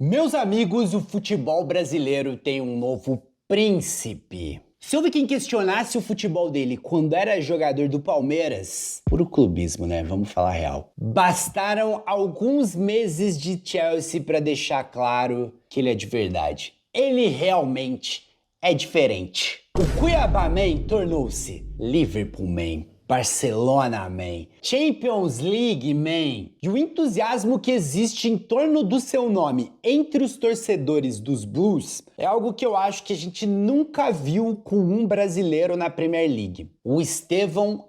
Meus amigos, o futebol brasileiro tem um novo príncipe. Se houve quem questionasse o futebol dele quando era jogador do Palmeiras, puro clubismo, né? Vamos falar real. Bastaram alguns meses de Chelsea para deixar claro que ele é de verdade. Ele realmente é diferente. O Cuiabá Man tornou-se Liverpool Man. Barcelona, man. Champions League, man. E o entusiasmo que existe em torno do seu nome entre os torcedores dos Blues é algo que eu acho que a gente nunca viu com um brasileiro na Premier League. O Estevão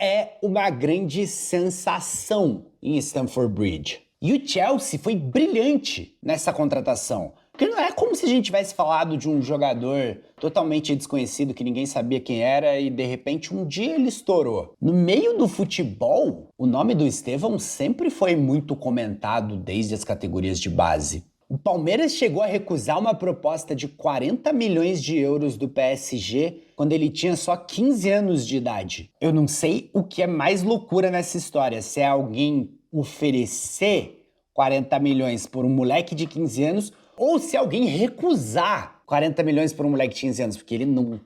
é uma grande sensação em Stamford Bridge. E o Chelsea foi brilhante nessa contratação. Porque não é como se a gente tivesse falado de um jogador totalmente desconhecido que ninguém sabia quem era e de repente um dia ele estourou. No meio do futebol, o nome do Estevão sempre foi muito comentado desde as categorias de base. O Palmeiras chegou a recusar uma proposta de 40 milhões de euros do PSG quando ele tinha só 15 anos de idade. Eu não sei o que é mais loucura nessa história, se é alguém oferecer 40 milhões por um moleque de 15 anos ou se alguém recusar 40 milhões por um moleque de 15 anos, porque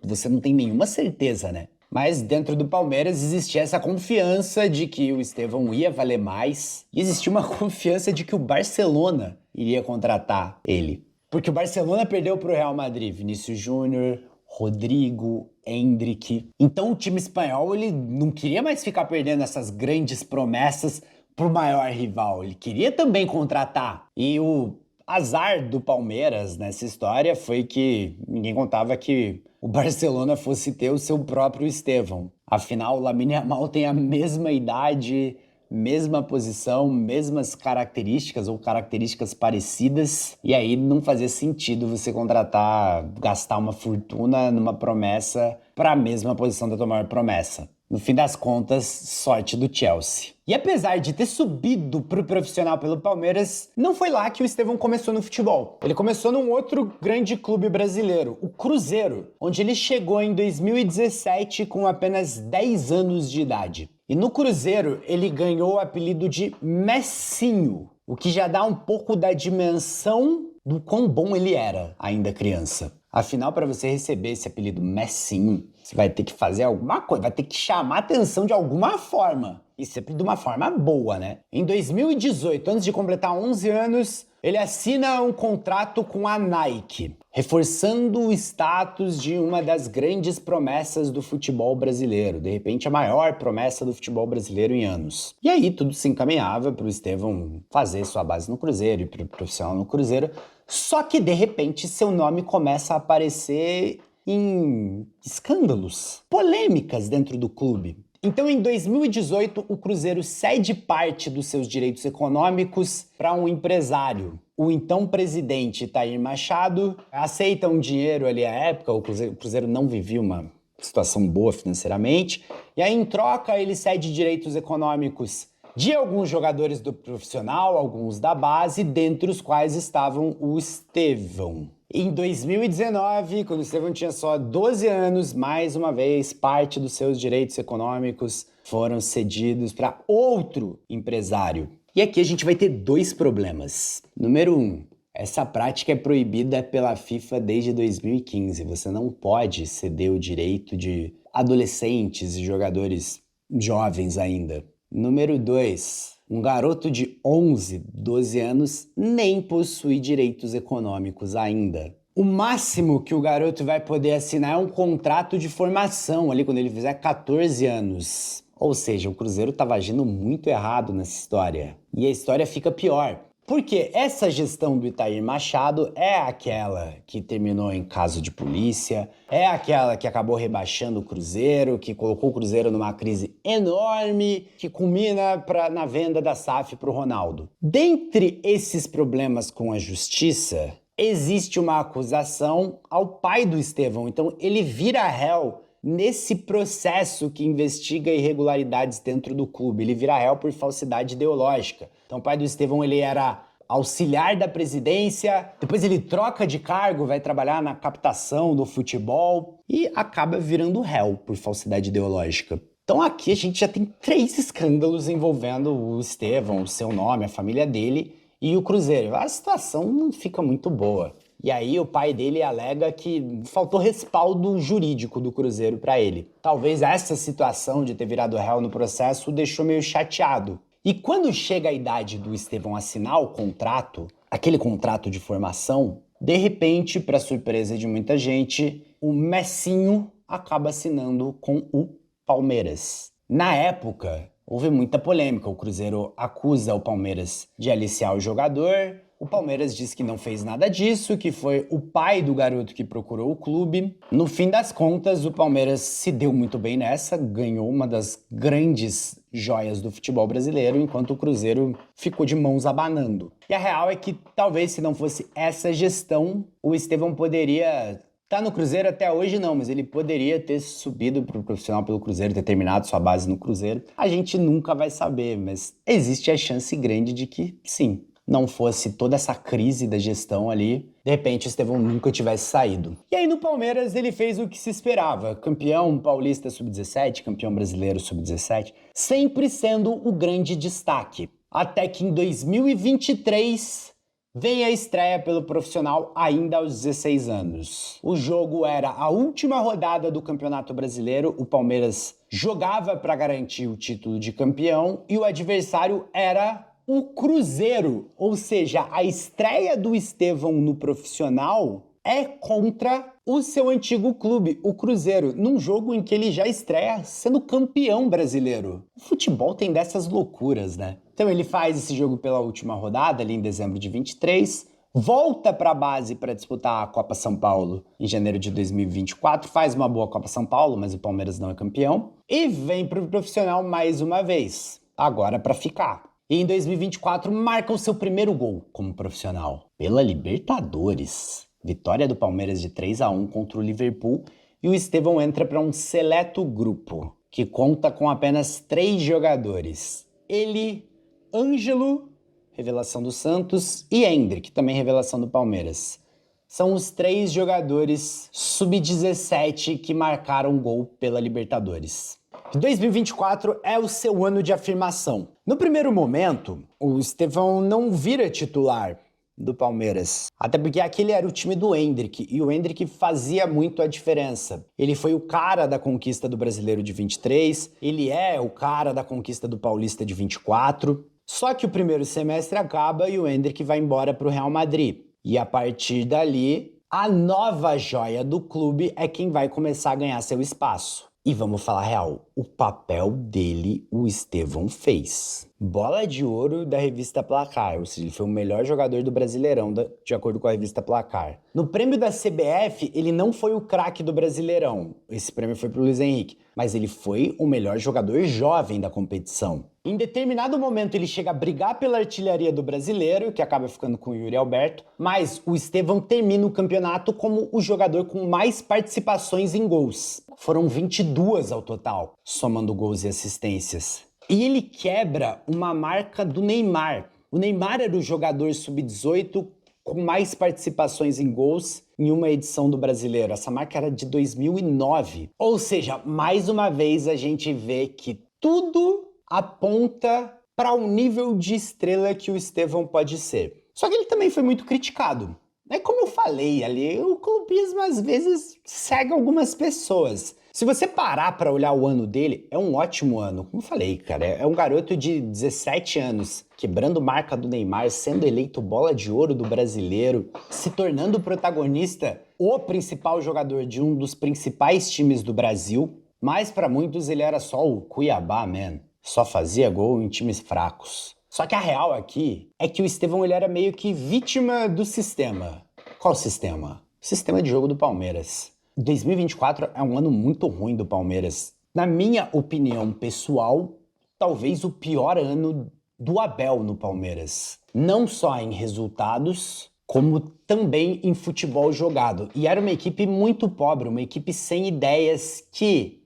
você não tem nenhuma certeza, né? Mas dentro do Palmeiras existia essa confiança de que o Estevão ia valer mais e existia uma confiança de que o Barcelona iria contratar ele. Porque o Barcelona perdeu para o Real Madrid, Vinícius Júnior, Rodrigo, Endrick. Então o time espanhol ele não queria mais ficar perdendo essas grandes promessas pro maior rival. Ele queria também contratar. E o azar do Palmeiras nessa história foi que ninguém contava que o Barcelona fosse ter o seu próprio Estevão. Afinal, o Lamine Yamal tem a mesma idade, mesma posição, mesmas características ou características parecidas. E aí não fazia sentido você contratar, gastar uma fortuna numa promessa para a mesma posição da tua maior promessa. No fim das contas, sorte do Chelsea. E apesar de ter subido pro profissional pelo Palmeiras, não foi lá que o Estevão começou no futebol. Ele começou num outro grande clube brasileiro, o Cruzeiro, onde ele chegou em 2017 com apenas 10 anos de idade. E no Cruzeiro, ele ganhou o apelido de Messinho, o que já dá um pouco da dimensão do quão bom ele era, ainda criança. Afinal, para você receber esse apelido Messinho, você vai ter que fazer alguma coisa, vai ter que chamar atenção de alguma forma. E sempre de uma forma boa, né? Em 2018, antes de completar 11 anos, ele assina um contrato com a Nike, reforçando o status de uma das grandes promessas do futebol brasileiro. De repente, a maior promessa do futebol brasileiro em anos. E aí, tudo se encaminhava para o Estevão fazer sua base no Cruzeiro e para o profissional no Cruzeiro. Só que, de repente, seu nome começa a aparecer em escândalos, polêmicas dentro do clube. Então, em 2018, o Cruzeiro cede parte dos seus direitos econômicos para um empresário. O então presidente Itamir Machado aceita um dinheiro ali à época, o Cruzeiro não vivia uma situação boa financeiramente, e aí em troca ele cede direitos econômicos de alguns jogadores do profissional, alguns da base, dentre os quais estavam o Estevão. Em 2019, quando o Estevão tinha só 12 anos, mais uma vez, parte dos seus direitos econômicos foram cedidos para outro empresário. E aqui a gente vai ter dois problemas. Número 1, essa prática é proibida pela FIFA desde 2015. Você não pode ceder o direito de adolescentes e jogadores jovens ainda. Número 2, um garoto de 11, 12 anos nem possui direitos econômicos ainda. O máximo que o garoto vai poder assinar é um contrato de formação ali quando ele fizer 14 anos. Ou seja, o Cruzeiro estava agindo muito errado nessa história. E a história fica pior. Porque essa gestão do Itamir Machado é aquela que terminou em caso de polícia, é aquela que acabou rebaixando o Cruzeiro, que colocou o Cruzeiro numa crise enorme, que culmina na venda da SAF para o Ronaldo. Dentre esses problemas com a justiça, existe uma acusação ao pai do Estevão, então ele vira réu nesse processo que investiga irregularidades dentro do clube. Ele vira réu por falsidade ideológica. Então o pai do Estevão ele era auxiliar da presidência, depois ele troca de cargo, vai trabalhar na captação do futebol e acaba virando réu por falsidade ideológica. Então aqui a gente já tem 3 escândalos envolvendo o Estevão, o seu nome, a família dele, E o Cruzeiro, a situação não fica muito boa. E aí o pai dele alega que faltou respaldo jurídico do Cruzeiro para ele. Talvez essa situação de ter virado réu no processo o deixou meio chateado. E quando chega a idade do Estevão assinar o contrato, aquele contrato de formação, de repente, para surpresa de muita gente, o Messinho acaba assinando com o Palmeiras. Na época, houve muita polêmica. O Cruzeiro acusa o Palmeiras de aliciar o jogador. O Palmeiras diz que não fez nada disso, que foi o pai do garoto que procurou o clube. No fim das contas, o Palmeiras se deu muito bem nessa, ganhou uma das grandes joias do futebol brasileiro, enquanto o Cruzeiro ficou de mãos abanando. E a real é que talvez se não fosse essa gestão, o Estevão poderia... Tá no Cruzeiro até hoje não, mas ele poderia ter subido para o profissional pelo Cruzeiro, ter terminado sua base no Cruzeiro. A gente nunca vai saber, mas existe a chance grande de que sim, não fosse toda essa crise da gestão ali, de repente o Estevão nunca tivesse saído. E aí no Palmeiras ele fez o que se esperava, campeão paulista sub-17, campeão brasileiro sub-17, sempre sendo o grande destaque. Até que em 2023... vem a estreia pelo profissional ainda aos 16 anos. O jogo era a última rodada do Campeonato Brasileiro, o Palmeiras jogava para garantir o título de campeão e o adversário era o Cruzeiro, ou seja, a estreia do Estevão no profissional é contra o seu antigo clube, o Cruzeiro, num jogo em que ele já estreia sendo campeão brasileiro. O futebol tem dessas loucuras, né? Então ele faz esse jogo pela última rodada, ali em dezembro de 23, volta para a base para disputar a Copa São Paulo em janeiro de 2024, faz uma boa Copa São Paulo, mas o Palmeiras não é campeão, e vem para o profissional mais uma vez, agora para ficar. E em 2024 marca o seu primeiro gol como profissional, pela Libertadores. Vitória do Palmeiras de 3-1 contra o Liverpool e o Estevão entra para um seleto grupo que conta com apenas 3 jogadores. Ele, Ângelo, revelação do Santos, e Endrick, também revelação do Palmeiras. São os 3 jogadores sub-17 que marcaram gol pela Libertadores. 2024 é o seu ano de afirmação. No primeiro momento, o Estevão não vira titular do Palmeiras, até porque aquele era o time do Endrick, e o Endrick fazia muito a diferença. Ele foi o cara da conquista do Brasileiro de 23, ele é o cara da conquista do Paulista de 24, só que o primeiro semestre acaba e o Endrick vai embora para o Real Madrid. E a partir dali, a nova joia do clube é quem vai começar a ganhar seu espaço. E vamos falar real, o papel dele o Estevão fez. Bola de ouro da revista Placar, ou seja, ele foi o melhor jogador do Brasileirão, de acordo com a revista Placar. No prêmio da CBF, ele não foi o craque do Brasileirão, esse prêmio foi para o Luiz Henrique, mas ele foi o melhor jogador jovem da competição. Em determinado momento ele chega a brigar pela artilharia do Brasileiro, que acaba ficando com o Yuri Alberto, mas o Estevão termina o campeonato como o jogador com mais participações em gols. Foram 22 ao total, somando gols e assistências. E ele quebra uma marca do Neymar. O Neymar era o jogador sub-18 com mais participações em gols em uma edição do Brasileiro. Essa marca era de 2009. Ou seja, mais uma vez a gente vê que tudo aponta para o nível de estrela que o Estevão pode ser. Só que ele também foi muito criticado. É como eu falei ali, o clubismo às vezes cega algumas pessoas. Se você parar para olhar o ano dele, é um ótimo ano. Como eu falei, cara, é um garoto de 17 anos, quebrando marca do Neymar, sendo eleito bola de ouro do Brasileiro, se tornando protagonista, o principal jogador de um dos principais times do Brasil. Mas para muitos ele era só o Cuiabá, man. Só fazia gol em times fracos. Só que a real aqui é que o Estevão ele era meio que vítima do sistema. Qual sistema? O sistema de jogo do Palmeiras. 2024 é um ano muito ruim do Palmeiras. Na minha opinião pessoal, talvez o pior ano do Abel no Palmeiras. Não só em resultados, como também em futebol jogado. E era uma equipe muito pobre, uma equipe sem ideias que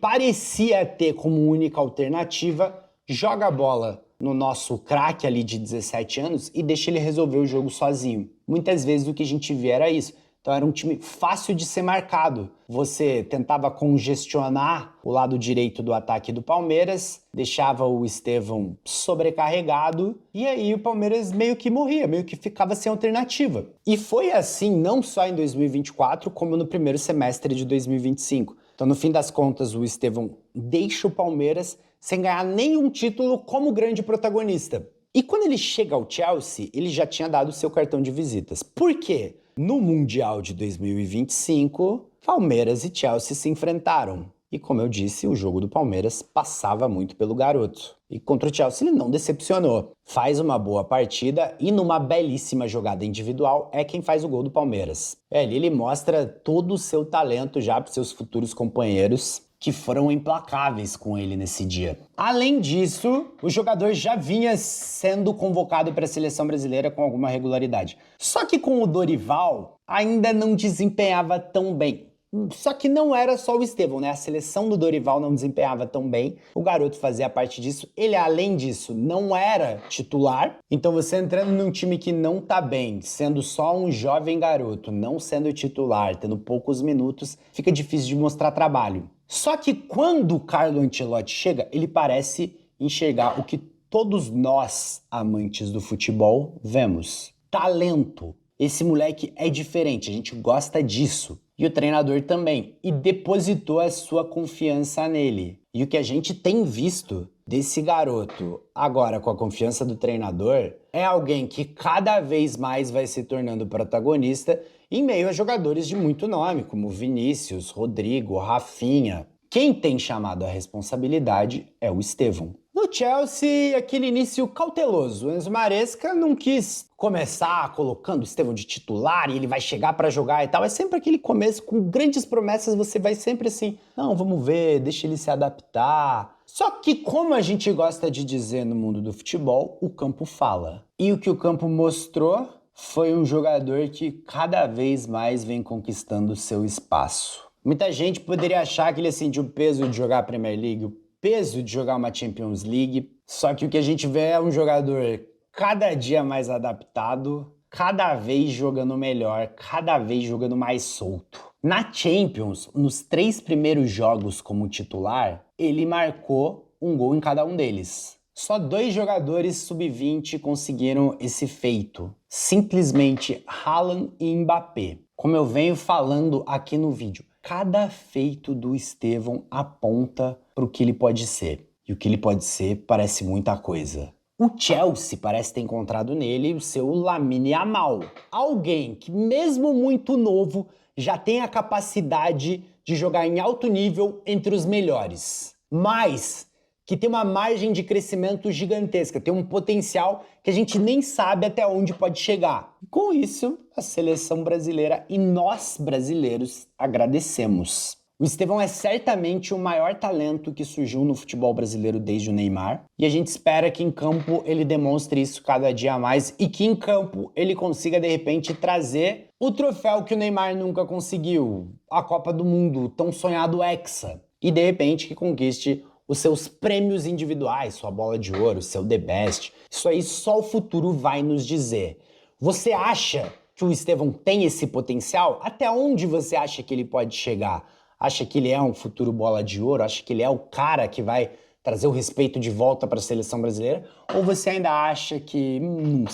parecia ter como única alternativa, joga a bola no nosso craque ali de 17 anos e deixa ele resolver o jogo sozinho. Muitas vezes o que a gente via era isso. Então era um time fácil de ser marcado. Você tentava congestionar o lado direito do ataque do Palmeiras, deixava o Estevão sobrecarregado e aí o Palmeiras meio que morria, meio que ficava sem alternativa. E foi assim não só em 2024, como no primeiro semestre de 2025. Então, no fim das contas, o Estevão deixa o Palmeiras sem ganhar nenhum título como grande protagonista. E quando ele chega ao Chelsea, ele já tinha dado o seu cartão de visitas. Por quê? No Mundial de 2025, Palmeiras e Chelsea se enfrentaram. E como eu disse, o jogo do Palmeiras passava muito pelo garoto. E contra o Chelsea ele não decepcionou. Faz uma boa partida e numa belíssima jogada individual é quem faz o gol do Palmeiras. Ele mostra todo o seu talento já para os seus futuros companheiros, que foram implacáveis com ele nesse dia. Além disso, o jogador já vinha sendo convocado para a seleção brasileira com alguma regularidade. Só que com o Dorival, ainda não desempenhava tão bem. Só que não era só o Estevão, né? A seleção do Dorival não desempenhava tão bem. O garoto fazia parte disso. Ele, além disso, não era titular. Então você entrando num time que não tá bem, sendo só um jovem garoto, não sendo titular, tendo poucos minutos, fica difícil de mostrar trabalho. Só que quando o Carlo Ancelotti chega, ele parece enxergar o que todos nós, amantes do futebol, vemos. Talento. Esse moleque é diferente, a gente gosta disso. E o treinador também. E depositou a sua confiança nele. E o que a gente tem visto desse garoto, agora com a confiança do treinador, é alguém que cada vez mais vai se tornando protagonista em meio a jogadores de muito nome, como Vinícius, Rodrigo, Rafinha. Quem tem chamado a responsabilidade é o Estevão. No Chelsea, aquele início cauteloso. O Enzo Maresca não quis começar colocando o Estevão de titular e ele vai chegar para jogar e tal. É sempre aquele começo com grandes promessas, você vai sempre assim, não, vamos ver, deixa ele se adaptar. Só que como a gente gosta de dizer no mundo do futebol, o campo fala. E o que o campo mostrou foi um jogador que cada vez mais vem conquistando o seu espaço. Muita gente poderia achar que ele sentiu o peso de jogar a Premier League, o peso de jogar uma Champions League, só que o que a gente vê é um jogador cada dia mais adaptado, cada vez jogando melhor, cada vez jogando mais solto. Na Champions, nos 3 primeiros jogos como titular, ele marcou um gol em cada um deles. Só 2 jogadores sub-20 conseguiram esse feito. Simplesmente Haaland e Mbappé. Como eu venho falando aqui no vídeo, cada feito do Estevão aponta para o que ele pode ser. E o que ele pode ser parece muita coisa. O Chelsea parece ter encontrado nele o seu Lamine Yamal. Alguém que, mesmo muito novo, já tem a capacidade de jogar em alto nível entre os melhores. Mas que tem uma margem de crescimento gigantesca, tem um potencial que a gente nem sabe até onde pode chegar. Com isso, a seleção brasileira e nós brasileiros agradecemos. O Estevão é certamente o maior talento que surgiu no futebol brasileiro desde o Neymar, e a gente espera que em campo ele demonstre isso cada dia mais e que em campo ele consiga de repente trazer o troféu que o Neymar nunca conseguiu, a Copa do Mundo, o tão sonhado Hexa, e de repente que conquiste os seus prêmios individuais, sua bola de ouro, seu The Best. Isso aí só o futuro vai nos dizer. Você acha que o Estevão tem esse potencial? Até onde você acha que ele pode chegar? Acha que ele é um futuro bola de ouro? Acha que ele é o cara que vai trazer o respeito de volta para a seleção brasileira? Ou você ainda acha que, não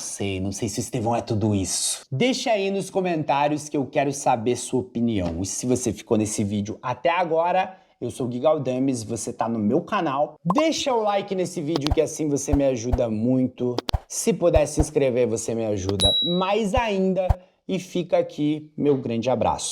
sei se o Estevão é tudo isso? Deixa aí nos comentários que eu quero saber sua opinião. E se você ficou nesse vídeo até agora, eu sou o Gui Galdames, você tá no meu canal. Deixa o like nesse vídeo que assim você me ajuda muito. Se puder se inscrever, você me ajuda mais ainda. E fica aqui meu grande abraço.